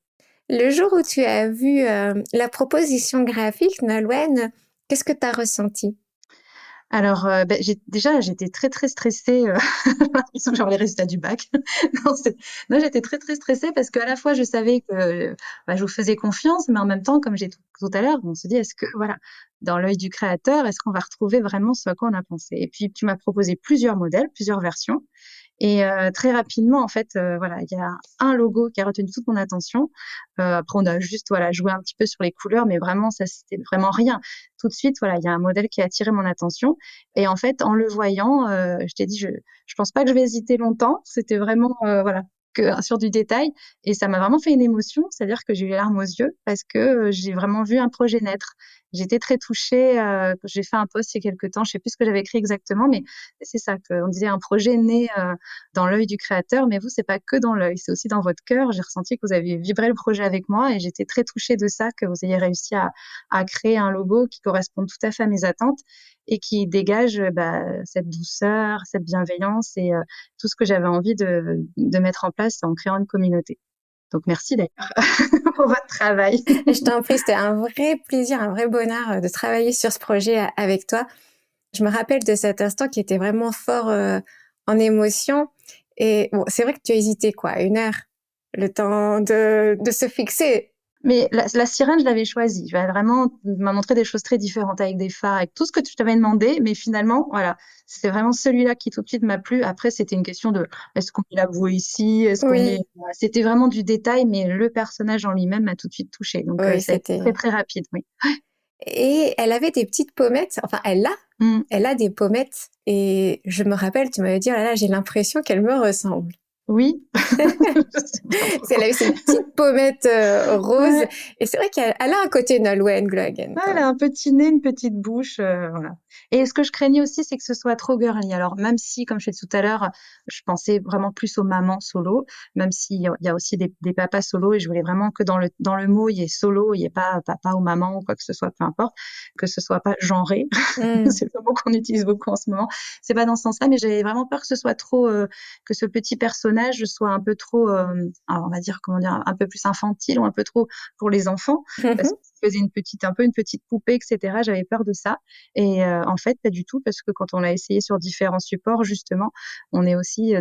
Le jour où tu as vu la proposition graphique, Nolwenn, qu'est-ce que tu as ressenti? Alors, j'étais très, très stressée, j'ai l'impression genre les résultats du bac. Non, non, j'étais très, très stressée parce qu'à la fois je savais que, bah, je vous faisais confiance, mais en même temps, comme j'ai tout à l'heure, on se dit: «Est-ce que voilà, dans l'œil du créateur, est-ce qu'on va retrouver vraiment ce à quoi on a pensé?» Et puis tu m'as proposé plusieurs modèles, plusieurs versions et très rapidement, en fait, voilà, il y a un logo qui a retenu toute mon attention. Après on a juste, voilà, joué un petit peu sur les couleurs, mais vraiment ça, c'était vraiment rien. Tout de suite, voilà, il y a un modèle qui a attiré mon attention et en fait, en le voyant, je t'ai dit: «Je pense pas que je vais hésiter longtemps». C'était vraiment, voilà, que sur du détail et ça m'a vraiment fait une émotion. C'est-à-dire que j'ai eu les larmes aux yeux parce que, j'ai vraiment vu un projet naître. J'étais très touchée, j'ai fait un post il y a quelque temps, je sais plus ce que j'avais écrit exactement, mais c'est ça, qu'on disait un projet né, dans l'œil du créateur, mais vous, c'est pas que dans l'œil, c'est aussi dans votre cœur. J'ai ressenti que vous avez vibré le projet avec moi et j'étais très touchée de ça, que vous ayez réussi à créer un logo qui corresponde tout à fait à mes attentes et qui dégage bah, cette douceur, cette bienveillance et tout ce que j'avais envie de mettre en place en créant une communauté. Donc merci d'ailleurs pour votre travail. Et je t'en prie, c'était un vrai plaisir, un vrai bonheur de travailler sur ce projet avec toi. Je me rappelle de cet instant qui était vraiment fort en émotion. Et bon, c'est vrai que tu as hésité, quoi, 1 heure, le temps de se fixer. Mais la sirène, je l'avais choisie. Vraiment, il m'a montré des choses très différentes avec des phares, avec tout ce que tu t'avais demandé. Mais finalement, voilà, c'est vraiment celui-là qui tout de suite m'a plu. Après, c'était une question de est-ce qu'on met la bouée ici? Est-ce qu'on met... Oui, Voilà, c'était vraiment du détail, mais le personnage en lui-même m'a tout de suite touchée. Donc, oui, ça a été très, c'était. très rapide, oui. Et elle avait des petites pommettes. Enfin, Mm. elle a des pommettes. Et je me rappelle, tu m'avais dit, oh là là, j'ai l'impression qu'elle me ressemble. Oui, je sais pas Parce qu'elle pourquoi. avait ses petites pommettes roses. Ouais. Et c'est vrai qu'elle a un côté Nolwenn Glöggen, Ah, quand elle a même. un petit nez, une petite bouche, voilà. Et ce que je craignais aussi, c'est que ce soit trop girly. Alors, même si, comme je l'ai dit tout à l'heure, je pensais vraiment plus aux mamans solo, même s'il y a aussi des papas solo, et je voulais vraiment que dans le mot, il y ait solo, il n'y ait pas papa ou maman ou quoi que ce soit, peu importe, que ce soit pas genré. Mm. C'est le mot qu'on utilise beaucoup en ce moment. C'est pas dans ce sens-là, mais j'avais vraiment peur que ce soit trop, que ce petit personnage soit un peu trop, alors on va dire, comment dire, un peu plus infantile ou un peu trop pour les enfants, parce Mhm. qu'il faisait un peu une petite poupée, etc. J'avais peur de ça. Et en fait, pas du tout, parce que quand on l'a essayé sur différents supports, justement, on est aussi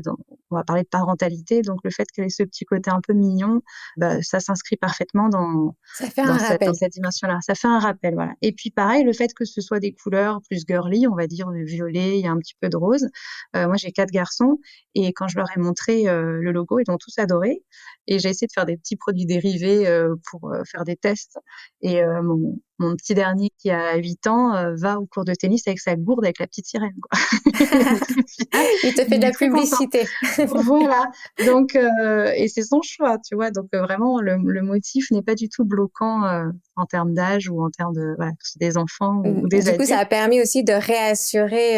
on va parler de parentalité, donc le fait qu'elle ait ce petit côté un peu mignon, bah, ça s'inscrit parfaitement dans Ça fait dans un cette dans rappel. cette dimension-là. Ça fait un rappel, voilà. Et puis pareil, le fait que ce soit des couleurs plus girly, on va dire le violet, il y a un petit peu de rose. Moi, j'ai 4 garçons et quand je leur ai montré le logo, ils l'ont tous adoré. Et j'ai essayé de faire des petits produits dérivés pour faire des tests. Et mon petit dernier qui a 8 ans va au cours de tennis avec sa gourde avec la petite sirène, quoi. Il est très fier, Il te fait de il est la très content. publicité. Voilà. Donc, et c'est son choix, tu vois. Donc, vraiment, le motif n'est pas du tout bloquant en termes d'âge ou en termes de, voilà, que ce soit des enfants ou des Du coup, ça adultes. a permis aussi de réassurer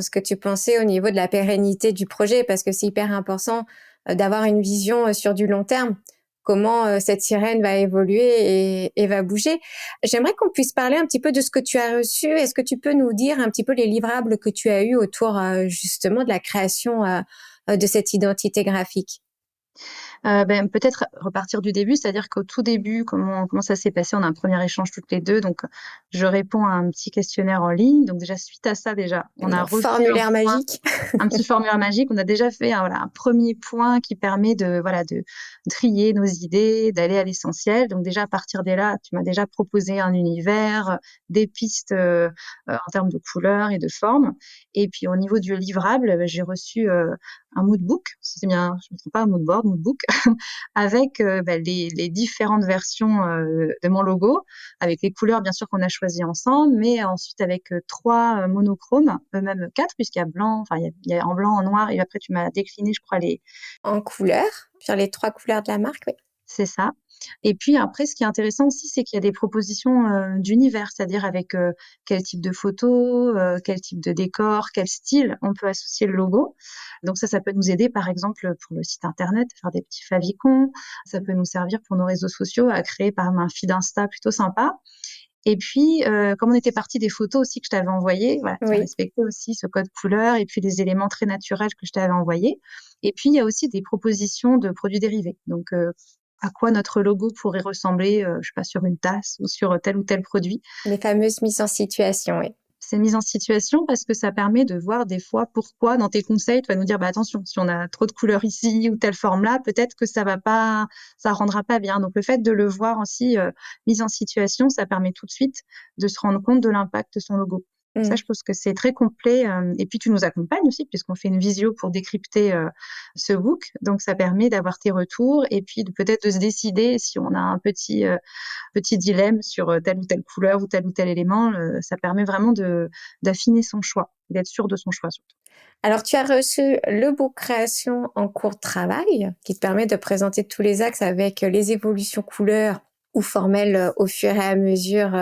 ce que tu pensais au niveau de la pérennité du projet, parce que c'est hyper important d'avoir une vision sur du long terme, comment cette sirène va évoluer et va bouger. J'aimerais qu'on puisse parler un petit peu de ce que tu as reçu. Est-ce que tu peux nous dire un petit peu les livrables que tu as eus autour justement de la création de cette identité graphique? Ben, peut-être repartir du début, c'est-à-dire qu'au tout début, comment ça s'est passé? On a un premier échange toutes les deux, donc je réponds à un petit questionnaire en ligne. Donc déjà, suite à ça, déjà, on a Mon refait formulaire magique. un petit formulaire magique. On a déjà fait voilà, un premier point qui permet de trier nos idées, d'aller à l'essentiel. Donc déjà, à partir de là, tu m'as déjà proposé un univers, des pistes en termes de couleurs et de formes. Et puis au niveau du livrable, ben, j'ai reçu un moodbook, si c'est bien, je ne me trompe pas, un moodboard, moodbook, avec ben, les différentes versions de mon logo, avec les couleurs bien sûr qu'on a choisies ensemble, mais ensuite avec 3 monochromes, même 4 puisqu'il y a blanc, enfin il y a en blanc, en noir, et après tu m'as décliné, je crois, En couleurs, sur les 3 couleurs de la marque, oui. c'est ça. Et puis après, ce qui est intéressant aussi, c'est qu'il y a des propositions d'univers, c'est-à-dire avec quel type de photo, quel type de décor, quel style on peut associer le logo. Donc ça peut nous aider, par exemple, pour le site internet, à faire des petits favicons. Ça peut nous servir pour nos réseaux sociaux, à créer par exemple un feed Insta plutôt sympa. Et puis, comme on était parti des photos aussi que je t'avais envoyées, voilà, qui Oui. respectaient aussi ce code couleur et puis les éléments très naturels que je t'avais envoyés. Et puis, il y a aussi des propositions de produits dérivés. Donc, à quoi notre logo pourrait ressembler, je sais pas, sur une tasse ou sur tel ou tel produit. Les fameuses mises en situation, oui. C'est mise en situation parce que ça permet de voir des fois pourquoi dans tes conseils, tu vas nous dire, bah attention, si on a trop de couleurs ici ou telle forme là, peut-être que ça va pas, ça rendra pas bien. Donc le fait de le voir aussi mise en situation, ça permet tout de suite de se rendre compte de l'impact de son logo. Ça, Mmh. je pense que c'est très complet. Et puis tu nous accompagnes aussi puisqu'on fait une visio pour décrypter ce book. Donc ça permet d'avoir tes retours et puis peut-être de se décider si on a un petit dilemme sur telle ou telle couleur ou tel élément. Ça permet vraiment d'affiner son choix, d'être sûr de son choix surtout. Alors, tu as reçu le book création en cours de travail, qui te permet de présenter tous les axes avec les évolutions couleurs ou formelles au fur et à mesure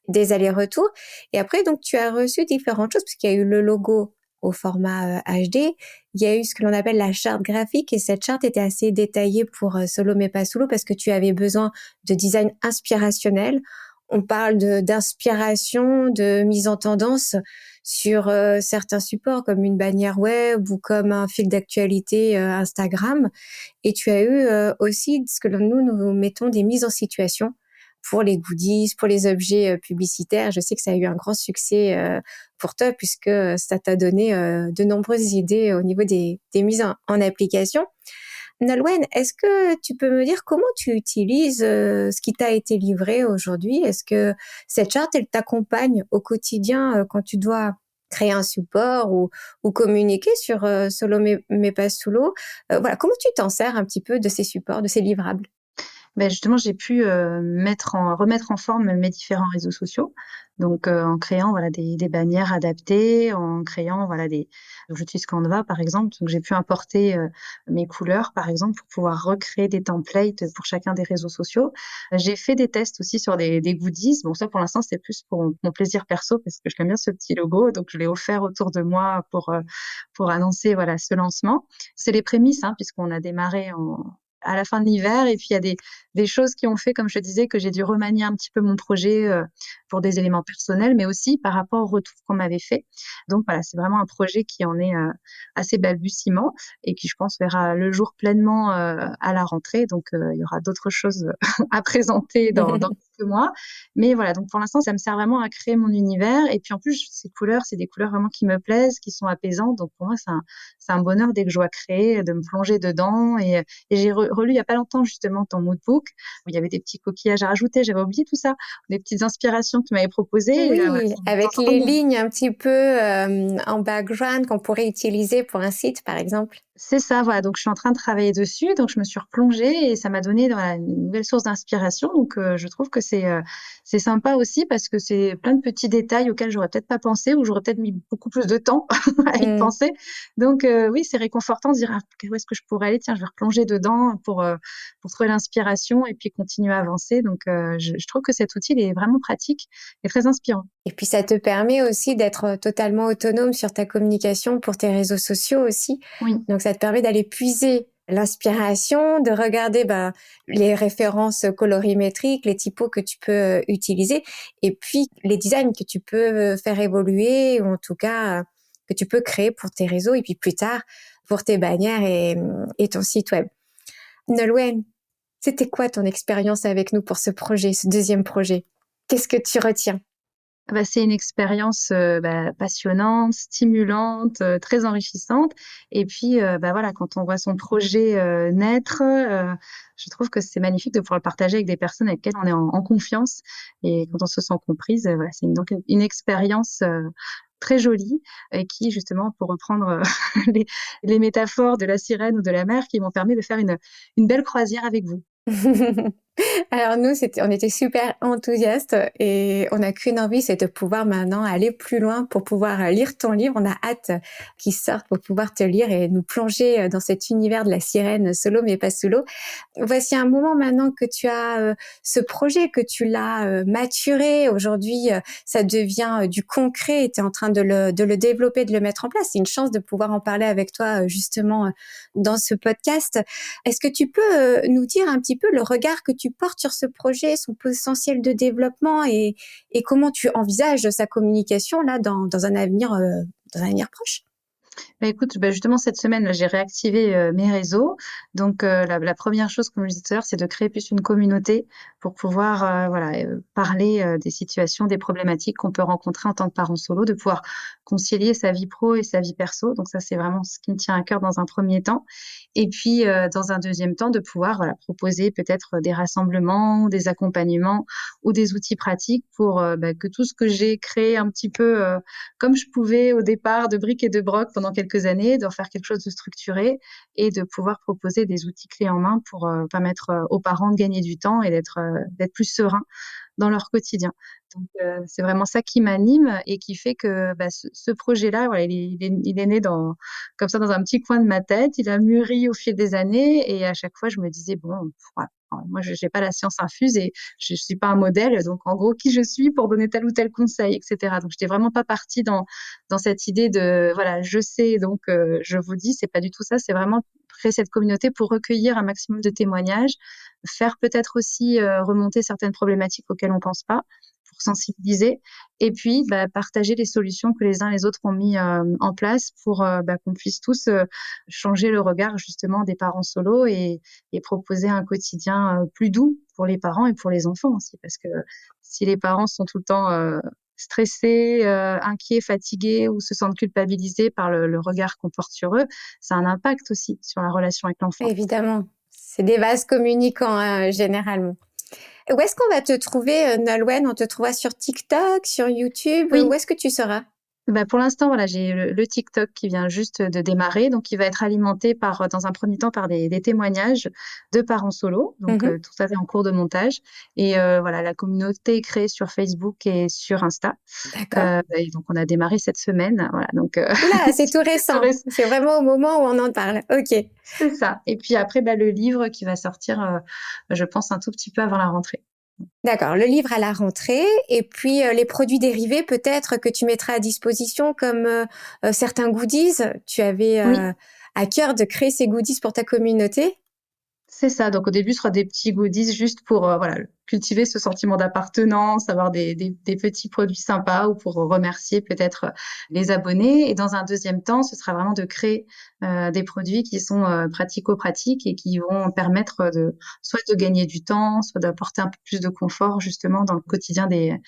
des allers-retours. Et après, donc, tu as reçu différentes choses, puisqu'il y a eu le logo au format HD, il y a eu ce que l'on appelle la charte graphique, et cette charte était assez détaillée pour Solo mais pas solo, parce que tu avais besoin de design inspirationnel. On parle d'inspiration, de mise en tendance sur certains supports comme une bannière web ou comme un fil d'actualité Instagram. Et tu as eu aussi ce que nous mettons des mises en situation pour les goodies, pour les objets publicitaires. Je sais que ça a eu un grand succès pour toi puisque ça t'a donné de nombreuses idées au niveau des mises en application. Nolwenn, est-ce que tu peux me dire comment tu utilises ce qui t'a été livré aujourd'hui? Est-ce que cette charte, elle t'accompagne au quotidien quand tu dois créer un support ou communiquer sur Solo mais pas solo? Voilà, comment tu t'en sers un petit peu de ces supports, de ces livrables? Ben justement, j'ai pu remettre en forme mes différents réseaux sociaux. Donc, en créant voilà des bannières adaptées, en créant voilà des. Donc, j'utilise Canva par exemple. Donc, j'ai pu importer mes couleurs par exemple pour pouvoir recréer des templates pour chacun des réseaux sociaux. J'ai fait des tests aussi sur des goodies. Bon, ça pour l'instant c'était plus pour mon plaisir perso parce que j'aime bien ce petit logo. Donc, je l'ai offert autour de moi pour annoncer voilà ce lancement. C'est les prémices hein, puisqu'on a démarré à la fin de l'hiver. Et puis, il y a des choses qui ont fait, comme je te disais, que j'ai dû remanier un petit peu mon projet pour des éléments personnels, mais aussi par rapport au retour qu'on m'avait fait. Donc, voilà, c'est vraiment un projet qui en est assez balbutiement et qui, je pense, verra le jour pleinement à la rentrée. Donc, il y aura d'autres choses à présenter dans quelques mois. Mais voilà, donc pour l'instant, ça me sert vraiment à créer mon univers. Et puis, en plus, ces couleurs, c'est des couleurs vraiment qui me plaisent, qui sont apaisantes. Donc, pour moi, c'est un bonheur dès que je vois créer, de me plonger dedans. Et j'ai relu il n'y a pas longtemps justement ton moodbook où il y avait des petits coquillages à rajouter. J'avais oublié tout ça, des petites inspirations que tu m'avais proposées. Et, Oui, ça me avec les lignes un petit peu en background qu'on pourrait utiliser pour un site, par exemple. C'est ça, voilà. Donc, je suis en train de travailler dessus. Donc, je me suis replongée et ça m'a donné voilà, une nouvelle source d'inspiration. Donc, je trouve que c'est sympa aussi parce que c'est plein de petits détails auxquels j'aurais peut-être pas pensé ou j'aurais peut-être mis beaucoup plus de temps à y Mm. penser. Donc, oui, c'est réconfortant de dire ah, où est-ce que je pourrais aller? Tiens, je vais replonger dedans pour trouver l'inspiration et puis continuer à avancer. Donc, je trouve que cet outil il est vraiment pratique et très inspirant. Et puis ça te permet aussi d'être totalement autonome sur ta communication pour tes réseaux sociaux aussi. Oui. Donc ça te permet d'aller puiser l'inspiration, de regarder les références colorimétriques, les typos que tu peux utiliser, et puis les designs que tu peux faire évoluer, ou en tout cas que tu peux créer pour tes réseaux, et puis plus tard pour tes bannières et ton site web. Nolwenn, c'était quoi ton expérience avec nous pour ce projet, ce deuxième projet? Qu'est-ce que tu retiens? Bah, c'est une expérience passionnante, stimulante, très enrichissante. Et puis, bah, voilà, quand on voit son projet naître, je trouve que c'est magnifique de pouvoir le partager avec des personnes avec lesquelles on est en confiance. Et quand on se sent comprise, voilà, c'est donc une expérience très jolie et qui, justement, pour reprendre les, les métaphores de la sirène ou de la mer, qui m'ont permis de faire une belle croisière avec vous. Alors nous, on était super enthousiastes et on n'a qu'une envie, c'est de pouvoir maintenant aller plus loin pour pouvoir lire ton livre. On a hâte qu'il sorte pour pouvoir te lire et nous plonger dans cet univers de la sirène solo mais pas solo. Voici un moment maintenant que tu as ce projet, que tu l'as maturé. Aujourd'hui, ça devient du concret et tu es en train de le développer, de le mettre en place. C'est une chance de pouvoir en parler avec toi justement dans ce podcast. Est-ce que tu peux nous dire un petit peu le regard que tu portes sur ce projet, son potentiel de développement et comment tu envisages sa communication là dans un avenir proche? Bah, écoute, bah, justement, cette semaine, là, j'ai réactivé mes réseaux. Donc, la première chose, comme je disais tout à l'heure, c'est de créer plus une communauté pour pouvoir voilà, parler des situations, des problématiques qu'on peut rencontrer en tant que parent solo, de pouvoir concilier sa vie pro et sa vie perso. Donc, ça, c'est vraiment ce qui me tient à cœur dans un premier temps. Et puis, dans un deuxième temps, de pouvoir voilà, proposer peut-être des rassemblements, des accompagnements ou des outils pratiques pour bah, que tout ce que j'ai créé un petit peu comme je pouvais au départ, de briques et de broc pendant quelques années, d'en faire quelque chose de structuré et de pouvoir proposer des outils clés en main pour permettre aux parents de gagner du temps et d'être plus sereins dans leur quotidien. Donc, c'est vraiment ça qui m'anime et qui fait que bah, ce projet-là, voilà, il est né comme ça dans un petit coin de ma tête. Il a mûri au fil des années et à chaque fois, je me disais, bon, voilà, moi, je n'ai pas la science infuse et je ne suis pas un modèle. Donc, en gros, qui je suis pour donner tel ou tel conseil, etc. Donc, je n'étais vraiment pas partie dans cette idée de, voilà, je sais, donc je vous dis, c'est pas du tout ça. C'est vraiment créer cette communauté pour recueillir un maximum de témoignages, faire peut-être aussi remonter certaines problématiques auxquelles on pense pas, pour sensibiliser, et puis bah, partager les solutions que les uns et les autres ont mis en place pour bah, qu'on puisse tous changer le regard justement des parents solos et proposer un quotidien plus doux pour les parents et pour les enfants aussi, parce que si les parents sont tout le temps stressés, inquiets, fatigués ou se sentent culpabilisés par le regard qu'on porte sur eux, ça a un impact aussi sur la relation avec l'enfant. Évidemment, c'est des vases communicants, hein, généralement. Où est-ce qu'on va te trouver, Nolwenn? On te trouvera sur TikTok, sur YouTube? Oui. Où est-ce que tu seras? Bah, pour l'instant, voilà, j'ai le TikTok qui vient juste de démarrer, donc il va être alimenté dans un premier temps, par des témoignages de parents solos. Donc, Mhm. tout ça, c'est en cours de montage. Et voilà, la communauté est créée sur Facebook et sur Insta. D'accord. Et donc, on a démarré cette semaine. Voilà, donc Oula, c'est tout récent. récent. C'est vraiment au moment où on en parle. Ok. C'est ça. Et puis après, le livre qui va sortir, je pense, un tout petit peu avant la rentrée. D'accord, le livre à la rentrée et puis les produits dérivés peut-être que tu mettras à disposition comme certains goodies. Tu avais Oui. À cœur de créer ces goodies pour ta communauté. C'est ça. Donc, au début, ce sera des petits goodies juste pour voilà, cultiver ce sentiment d'appartenance, avoir des petits produits sympas ou pour remercier peut-être les abonnés. Et dans un deuxième temps, ce sera vraiment de créer des produits qui sont pratico-pratiques et qui vont permettre soit de gagner du temps, soit d'apporter un peu plus de confort justement dans le quotidien des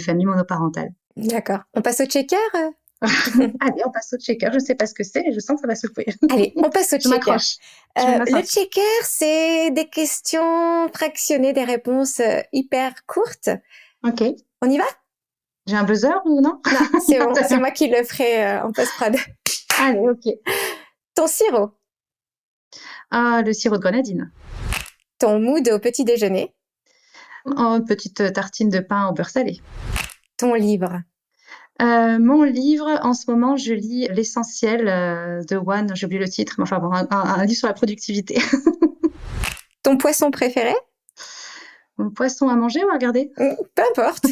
familles monoparentales. D'accord. On passe au checker? Allez, on passe au checker. Je ne sais pas ce que c'est, mais je sens que ça va secouer. Allez, on passe au Je checker. m'accroche. Je me Le sens. checker, c'est des questions fractionnées, des réponses hyper courtes. Ok. On y va? J'ai un buzzer ou non? Non, c'est bon, c'est moi qui le ferai en post-prod. Allez, ok. Ton sirop, Ah, le sirop de grenadine. ton mood au petit déjeuner, Oh, petite tartine de pain au beurre salé. ton livre, Mon livre, en ce moment, je lis L'essentiel de One, j'ai oublié le titre, mais enfin bon, un livre sur la productivité. ton poisson préféré, Mon poisson à manger ou à regarder? peu importe,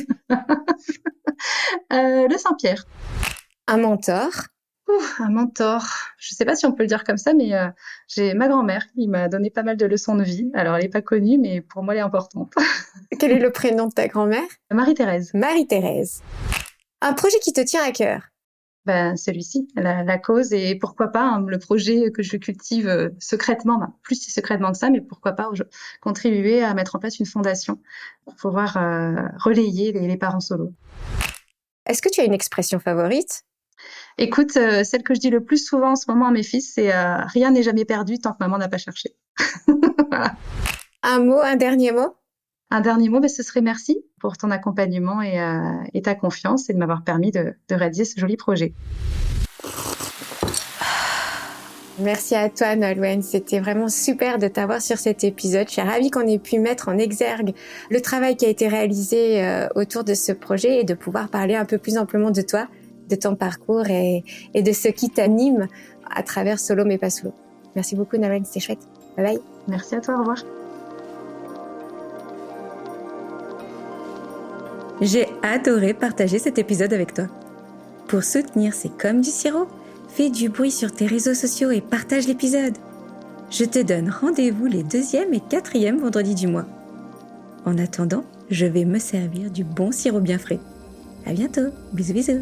Le Saint-Pierre. un mentor, Un mentor. Je sais pas si on peut le dire comme ça, mais j'ai ma grand-mère qui m'a donné pas mal de leçons de vie. Alors, elle n'est pas connue, mais pour moi, elle est importante. quel est le prénom de ta grand-mère? Marie-Thérèse. Marie-Thérèse. Un projet qui te tient à cœur, Ben, celui-ci, la cause, et pourquoi pas le projet que je cultive secrètement, plus secrètement que ça, mais pourquoi pas contribuer à mettre en place une fondation pour pouvoir relayer les parents solos. est-ce que tu as une expression favorite? Écoute, celle que je dis le plus souvent en ce moment à mes fils, c'est rien n'est jamais perdu tant que maman n'a pas cherché. Voilà. Un mot, un dernier mot? Un dernier mot, ce serait merci pour ton accompagnement et ta confiance et de m'avoir permis de réaliser ce joli projet. Merci à toi, Nolwenn. C'était vraiment super de t'avoir sur cet épisode. Je suis ravie qu'on ait pu mettre en exergue le travail qui a été réalisé autour de ce projet et de pouvoir parler un peu plus amplement de toi, de ton parcours et de ce qui t'anime à travers Solo mais pas solo. Merci beaucoup, Nolwenn. C'était chouette. Bye bye. Merci à toi, au revoir. J'ai adoré partager cet épisode avec toi. Pour soutenir C'est comme du sirop, fais du bruit sur tes réseaux sociaux et partage l'épisode. Je te donne rendez-vous les 2e et 4e vendredis du mois. En attendant, je vais me servir du bon sirop bien frais. À bientôt. Bisous bisous.